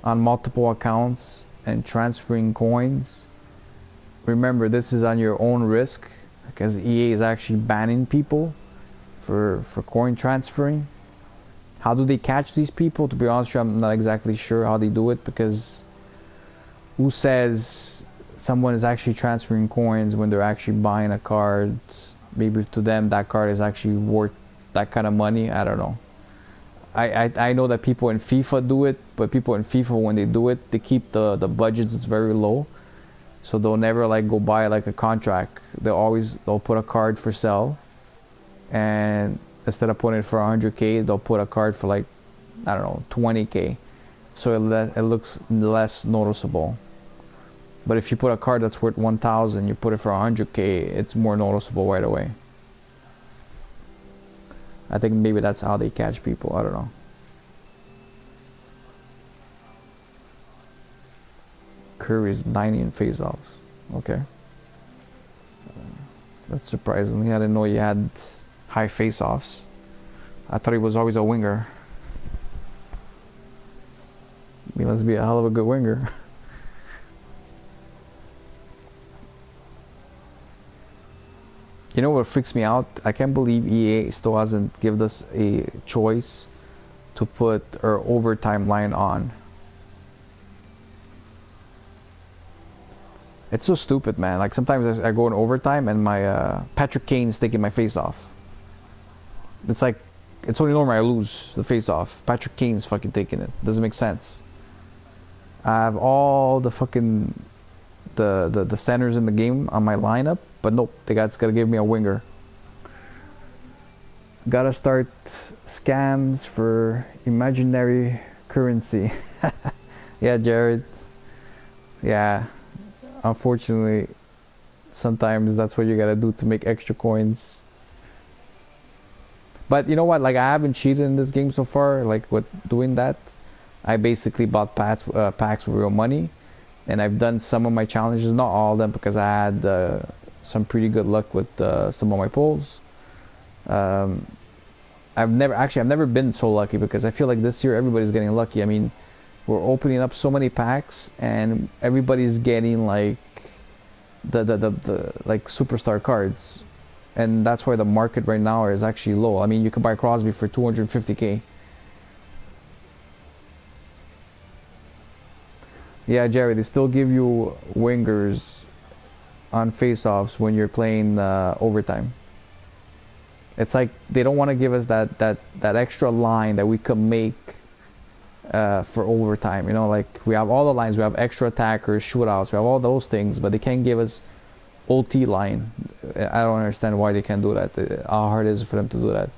on multiple accounts and transferring coins. Remember, this is on your own risk because EA is actually banning people for coin transferring. How do they catch these people? To be honest with you, I'm not exactly sure how they do it because who says someone is actually transferring coins when they're actually buying a card? Maybe to them that card is actually worth that kind of money. I don't know. I know that people in FIFA do it, but people in FIFA, when they do it, they keep the budgets very low, so they'll never like go buy like a contract. They'll put a card for sale, and instead of putting it for 100K, they'll put a card for like, I don't know, 20K, so it looks less noticeable. But if you put a card that's worth 1,000, you put it for 100K, it's more noticeable right away. I think maybe that's how they catch people. I don't know. Curry's 90 in face-offs. Okay. That's surprising. I didn't know he had high face-offs. I thought he was always a winger. He must be a hell of a good winger. You know what freaks me out? I can't believe EA still hasn't given us a choice to put our overtime line on. It's so stupid, man. Like sometimes I go in overtime and my Patrick Kane's taking my face off. It's like it's only normal I lose the face off. Patrick Kane's fucking taking it. Doesn't make sense. I have all the fucking the centers in the game on my lineup, but nope, the guy's gotta give me a winger. Gotta start scams for imaginary currency. Yeah, Jared. Yeah, unfortunately, sometimes that's what you gotta do to make extra coins. But you know what? Like I haven't cheated in this game so far. Like with doing that, I basically bought packs with real money, and I've done some of my challenges, not all of them, because I had some pretty good luck with some of my pulls. I've never been so lucky, because I feel like this year everybody's getting lucky. I mean, we're opening up so many packs and everybody's getting like the like superstar cards, and that's why the market right now is actually low. I mean, you could buy Crosby for 250k. Yeah, Jerry, they still give you wingers on face-offs when you're playing overtime. It's like they don't want to give us that extra line that we can make for overtime. You know, like we have all the lines, we have extra attackers, shootouts, we have all those things, but they can't give us OT line. I don't understand why they can't do that. How hard it is for them to do that.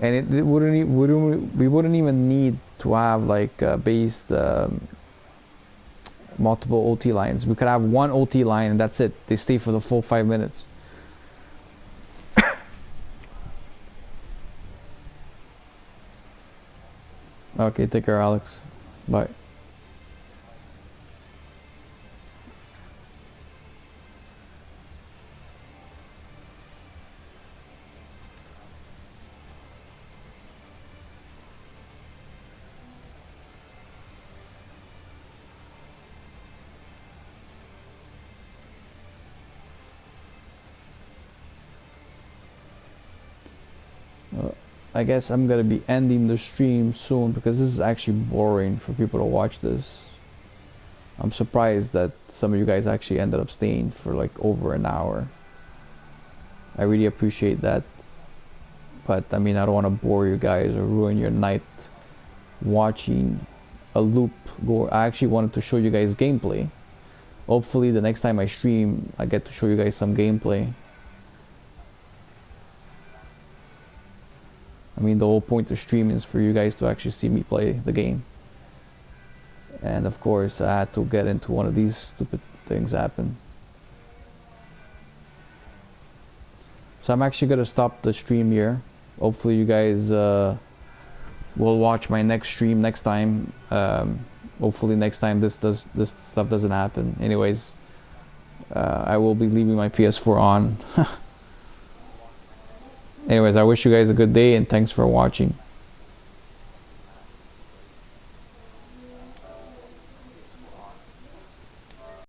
And we wouldn't even need to have like based multiple OT lines. We could have one OT line and that's it. They stay for the full 5 minutes. Okay, take care, Alex. Bye. I guess I'm gonna be ending the stream soon because this is actually boring for people to watch this. I'm surprised that some of you guys actually ended up staying for like over an hour. I really appreciate that. But I mean, I don't want to bore you guys or ruin your night watching a loop go. I actually wanted to show you guys gameplay. Hopefully the next time I stream I get to show you guys some gameplay. I mean, the whole point of streaming is for you guys to actually see me play the game. And of course, I had to get into one of these stupid things happen. So I'm actually gonna stop the stream here. Hopefully you guys will watch my next stream next time. Hopefully next time this stuff doesn't happen. Anyways, I will be leaving my PS4 on. Anyways, I wish you guys a good day and thanks for watching.